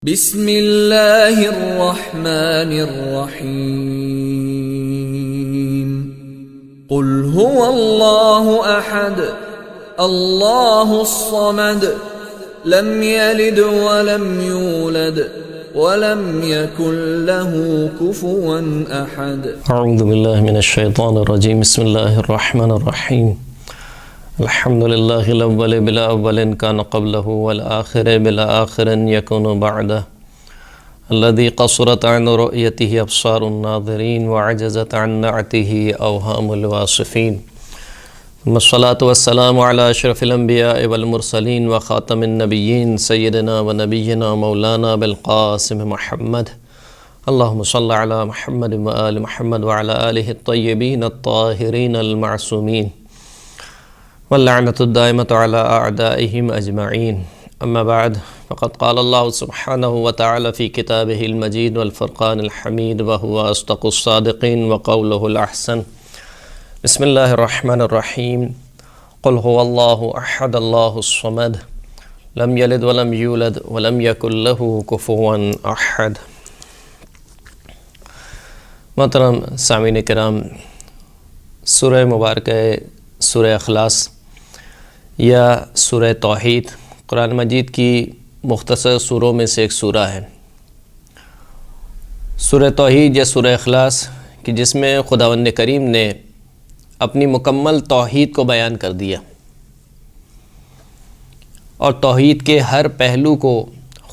بسم اللہ الرحمن الرحیم قل هو اللہ احد اللہ الصمد لم یلد ولم یولد ولم یکن له کفوا احد۔ اعوذ باللہ من الشیطان الرجیم، بسم اللہ الرحمن الرحیم۔ الحمد للہ الاول بلا اول کان قبلہ والآخر بلا آخر یکون بعدہ الذی قصرت عن رؤیتہ ابصار الناظرین وعجزت عن نعتہ اوہام الواصفین، ثم الصلاة والسلام علی اشرف الانبیاء والمرسلین وخاتم النبیین سیدنا ونبینا مولانا بالقاسم محمد، اللہم صل علی محمد وآل محمد وعلی آلہ الطیبین الطاہرین المعصومین واللعنة الدائمة على أعدائهم أجمعين، أما بعد فقد قال الله سبحانه وتعالى في كتابه المجيد والفرقان الحميد وهو أصدق الصادقين وقوله الأحسن، بسم الله الرحمن الرحيم قل هو الله أحد الله الصمد لم يلد ولم يولد ولم يكن له كفوا أحد۔ محترم سامعین کرام، سورہ مبارکہ سورہ اخلاص یا سورہ توحید قرآن مجید کی مختصر سوروں میں سے ایک سورہ ہے۔ سورہ توحید یا سورہ اخلاص کہ جس میں خداوند کریم نے اپنی مکمل توحید کو بیان کر دیا اور توحید کے ہر پہلو کو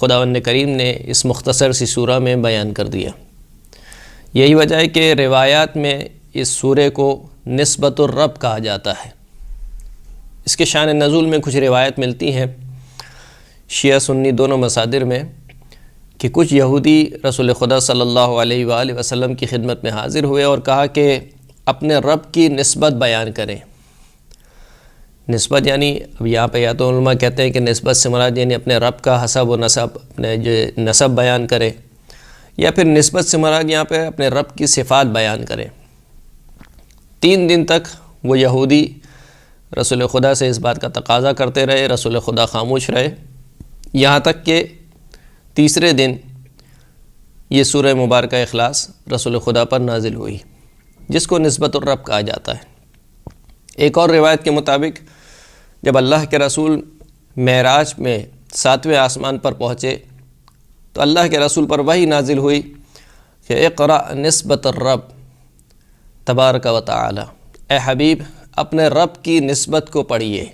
خداوند کریم نے اس مختصر سی سورہ میں بیان کر دیا۔ یہی وجہ ہے کہ روایات میں اس سورہ کو نسبت الرب کہا جاتا ہے۔ اس کے شان نزول میں کچھ روایت ملتی ہیں شیعہ سنی دونوں مصادر میں کہ کچھ یہودی رسول خدا صلی اللہ علیہ وآلہ وسلم کی خدمت میں حاضر ہوئے اور کہا کہ اپنے رب کی نسبت بیان کریں۔ نسبت یعنی اب یہاں پہ یا تو علماء کہتے ہیں کہ نسبت سے مراد یعنی اپنے رب کا حسب و نسب، اپنے جو نسب بیان کریں، یا پھر نسبت سے مراد یہاں پہ اپنے رب کی صفات بیان کریں۔ 3 دن تک وہ یہودی رسول خدا سے اس بات کا تقاضا کرتے رہے، رسول خدا خاموش رہے، یہاں تک کہ تیسرے دن یہ سورہ مبارکہ اخلاص رسول خدا پر نازل ہوئی، جس کو نسبت الرب کہا جاتا ہے۔ ایک اور روایت کے مطابق جب اللہ کے رسول معراج میں 7ویں آسمان پر پہنچے تو اللہ کے رسول پر وحی نازل ہوئی کہ اقرأ نسبت الرب تبارک و تعالی، اے حبیب اپنے رب کی نسبت کو پڑھیے۔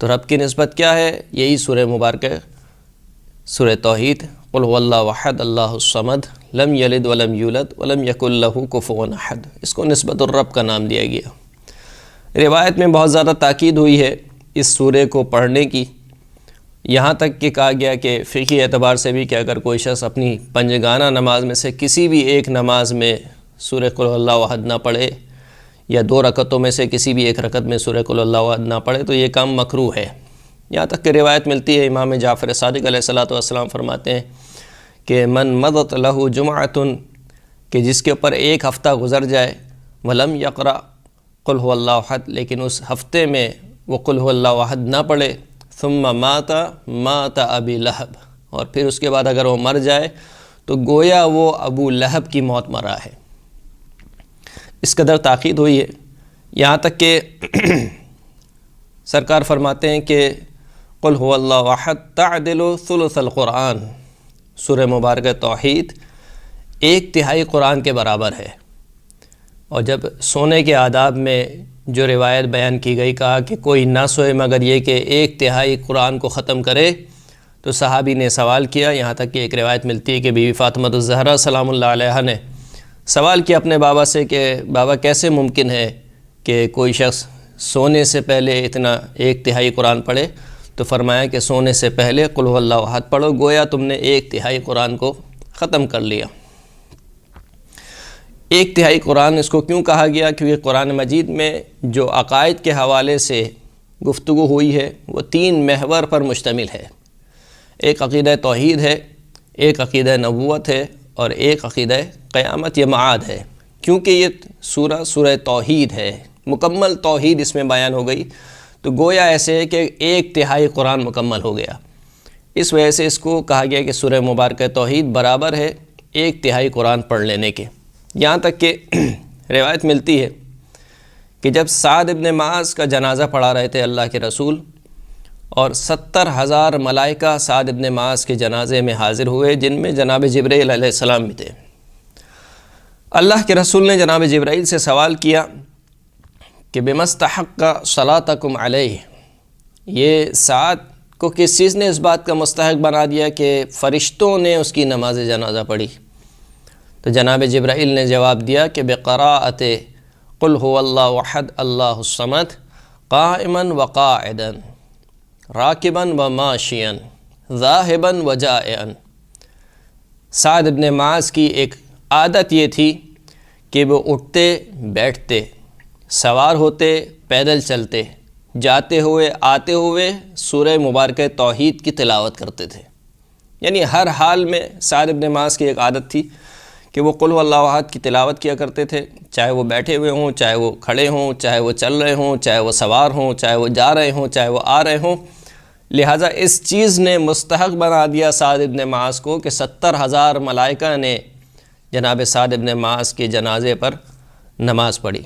تو رب کی نسبت کیا ہے؟ یہی سورہ مبارکہ سورہ توحید، قل هو اللہ احد اللہ الصمد لم یلد ولم یولد ولم یکن له کفوا احد، اس کو نسبت الرب کا نام دیا گیا۔ روایت میں بہت زیادہ تاکید ہوئی ہے اس سورہ کو پڑھنے کی، یہاں تک کہ کہا گیا کہ فقہی اعتبار سے بھی کہ اگر کوئی شخص اپنی پنجگانہ نماز میں سے کسی بھی ایک نماز میں سورہ قل اللہ احد نہ پڑھے یا 2 رکعتوں میں سے کسی بھی ایک رکعت میں سورہ قل اللہ احد نہ پڑھے تو یہ کام مکروہ ہے۔ یہاں تک کہ روایت ملتی ہے امام جعفر صادق علیہ السلام فرماتے ہیں کہ من مضت لہ جمعۃ، کہ جس کے اوپر ایک ہفتہ گزر جائے، ولم یقرأ قل هو اللہ احد، لیکن اس ہفتے میں وہ قل هو اللہ احد نہ پڑھے، ثم مات ابی لہب، اور پھر اس کے بعد اگر وہ مر جائے تو گویا وہ ابو لہب کی موت مرا ہے۔ اس قدر تاکید ہوئی ہے، یہاں تک کہ سرکار فرماتے ہیں کہ قل هو اللہ احد تعدل ثلث القرآن، سورہ مبارکہ توحید 1/3 قرآن کے برابر ہے۔ اور جب سونے کے آداب میں جو روایت بیان کی گئی، کہا کہ کوئی نہ سوئے مگر یہ کہ 1/3 قرآن کو ختم کرے، تو صحابی نے سوال کیا، یہاں تک کہ ایک روایت ملتی ہے کہ بی بی فاطمہ الزہرا سلام اللہ علیہا نے سوال کیا اپنے بابا سے کہ بابا کیسے ممکن ہے کہ کوئی شخص سونے سے پہلے اتنا 1/3 قرآن پڑھے؟ تو فرمایا کہ سونے سے پہلے قل هو اللہ احد پڑھو، گویا تم نے 1/3 قرآن کو ختم کر لیا۔ 1/3 قرآن اس کو کیوں کہا گیا؟ کیونکہ قرآن مجید میں جو عقائد کے حوالے سے گفتگو ہوئی ہے وہ 3 محور پر مشتمل ہے۔ ایک عقیدہ توحید ہے، ایک عقیدہ نبوت ہے، اور ایک عقیدہ قیامت یا معاد ہے۔ کیونکہ یہ سورہ توحید ہے، مکمل توحید اس میں بیان ہو گئی، تو گویا ایسے ہے کہ 1/3 قرآن مکمل ہو گیا۔ اس وجہ سے اس کو کہا گیا کہ سورہ مبارکہ توحید برابر ہے 1/3 قرآن پڑھ لینے کے۔ یہاں تک کہ روایت ملتی ہے کہ جب سعد ابن معاذ کا جنازہ پڑھا رہے تھے اللہ کے رسول، اور 70,000 ملائکہ سعد ابن معاذ کے جنازے میں حاضر ہوئے، جن میں جناب جبرائیل علیہ السلام بھی تھے۔ اللہ کے رسول نے جناب جبرائیل سے سوال کیا کہ بمستحق صلاتکم علیہ، یہ سعد کو کس چیز نے اس بات کا مستحق بنا دیا کہ فرشتوں نے اس کی نماز جنازہ پڑھی؟ تو جناب جبرائیل نے جواب دیا کہ بقراءۃ قل هو اللہ احد اللہ الصمد قائما وقاعدا راکبا وماشیا ذاہبا وجائعا۔ سعد ابن معاذ کی ایک عادت یہ تھی کہ وہ اٹھتے بیٹھتے، سوار ہوتے پیدل چلتے، جاتے ہوئے آتے ہوئے سورہ مبارکہ توحید کی تلاوت کرتے تھے۔ یعنی ہر حال میں سعد ابن معاذ کی ایک عادت تھی کہ وہ قل هو اللہ احد کی تلاوت کیا کرتے تھے، چاہے وہ بیٹھے ہوئے ہوں، چاہے وہ کھڑے ہوں، چاہے وہ چل رہے ہوں، چاہے وہ سوار ہوں، چاہے وہ جا رہے ہوں، چاہے وہ آ رہے ہوں۔ لہٰذا اس چیز نے مستحق بنا دیا سعد ابن معاذ کو کہ 70,000 ملائکہ نے جناب سعد ابن معاذ کے جنازے پر نماز پڑھی۔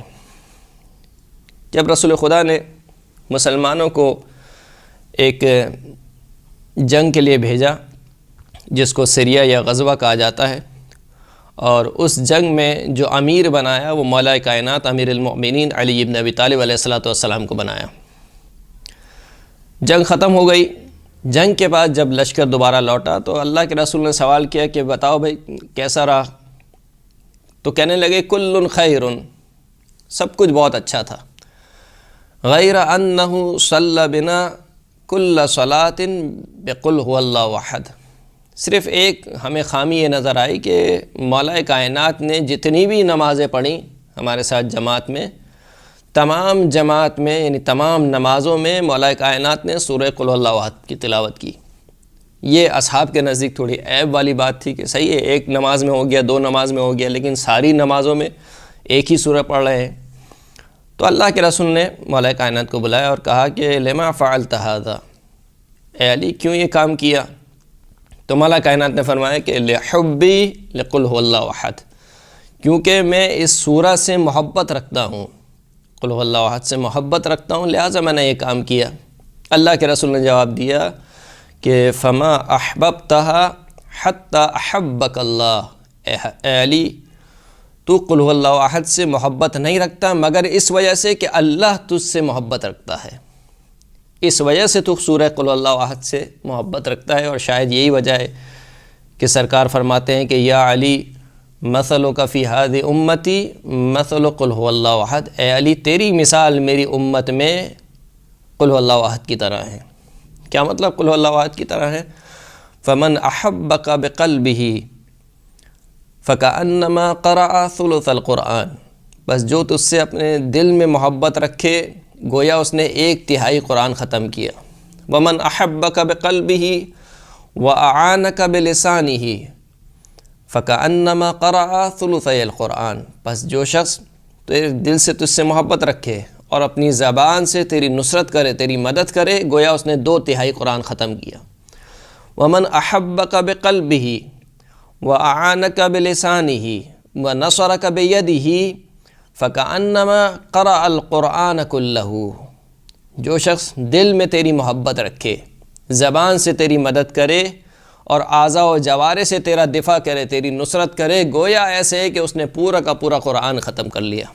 جب رسول خدا نے مسلمانوں کو ایک جنگ کے لیے بھیجا جس کو سریہ یا غزوہ کہا جاتا ہے، اور اس جنگ میں جو امیر بنایا وہ مولا کائنات امیر المؤمنین علی ابن ابی طالب علیہ السلام کو بنایا۔ جنگ ختم ہو گئی۔ جنگ کے بعد جب لشکر دوبارہ لوٹا تو اللہ کے رسول نے سوال کیا کہ بتاؤ بھائی کیسا رہا؟ تو کہنے لگے کل خیر، سب کچھ بہت اچھا تھا، غیر انہ صلی بنا کل صلاۃ بقل هو اللہ احد۔ صرف ایک ہمیں خامی یہ نظر آئی کہ مولا کائنات نے جتنی بھی نمازیں پڑھیں ہمارے ساتھ جماعت میں، تمام جماعت میں یعنی تمام نمازوں میں مولا کائنات نے سورہ قل اللہ احد کی تلاوت کی۔ یہ اصحاب کے نزدیک تھوڑی عیب والی بات تھی کہ صحیح ہے ایک نماز میں ہو گیا، 2 نماز میں ہو گیا، لیکن ساری نمازوں میں ایک ہی سورہ پڑھ رہے ہیں۔ تو اللہ کے رسول نے مولا کائنات کو بلایا اور کہا کہ لما فعلت ھذا، اے علی کیوں یہ کام کیا؟ تو مولا کائنات نے فرمایا کہ لحبی لقل هو اللہ احد، کیونکہ میں اس سورہ سے محبت رکھتا ہوں، قل هو اللہ احد سے محبت رکھتا ہوں، لہٰذا میں نے یہ کام کیا۔ اللہ کے رسول نے جواب دیا کہ فما احببتها حتی احبک اللہ، اے علی تو قل هو اللہ احد سے محبت نہیں رکھتا مگر اس وجہ سے کہ اللہ تجھ سے محبت رکھتا ہے، اس وجہ سے تو سورہ قل اللہ احد سے محبت رکھتا ہے۔ اور شاید یہی وجہ ہے کہ سرکار فرماتے ہیں کہ یا علی مثلک فی ھذہ امتی مثل قل هو اللہ احد، اے علی تیری مثال میری امت میں قل هو اللہ احد کی طرح ہے۔ کیا مطلب قل هو اللہ احد کی طرح ہے؟ فمن احبک بقلبہ فکأنما قرأ ثلث القرآن، بس جو تجھ سے اپنے دل میں محبت رکھے گویا اس نے 1/3 قرآن ختم کیا۔ ومن احبک بقلبہ واعانک بلسانہ فکأنما قرأ ثلثی القرآن، بس جو شخص تیرے دل سے تجھ سے محبت رکھے اور اپنی زبان سے تیری نصرت کرے، تیری مدد کرے، گویا اس نے 2/3 قرآن ختم کیا۔ ومن احبک بقلبہ واعانک بلسانہ ونصرک بیدہ فکأنما قرأ القرآن کلہ، جو شخص دل میں تیری محبت رکھے، زبان سے تیری مدد کرے اور اعضاء و جوارح سے تیرا دفاع کرے، تیری نصرت کرے، گویا ایسے ہے کہ اس نے پورا کا پورا قرآن ختم کر لیا۔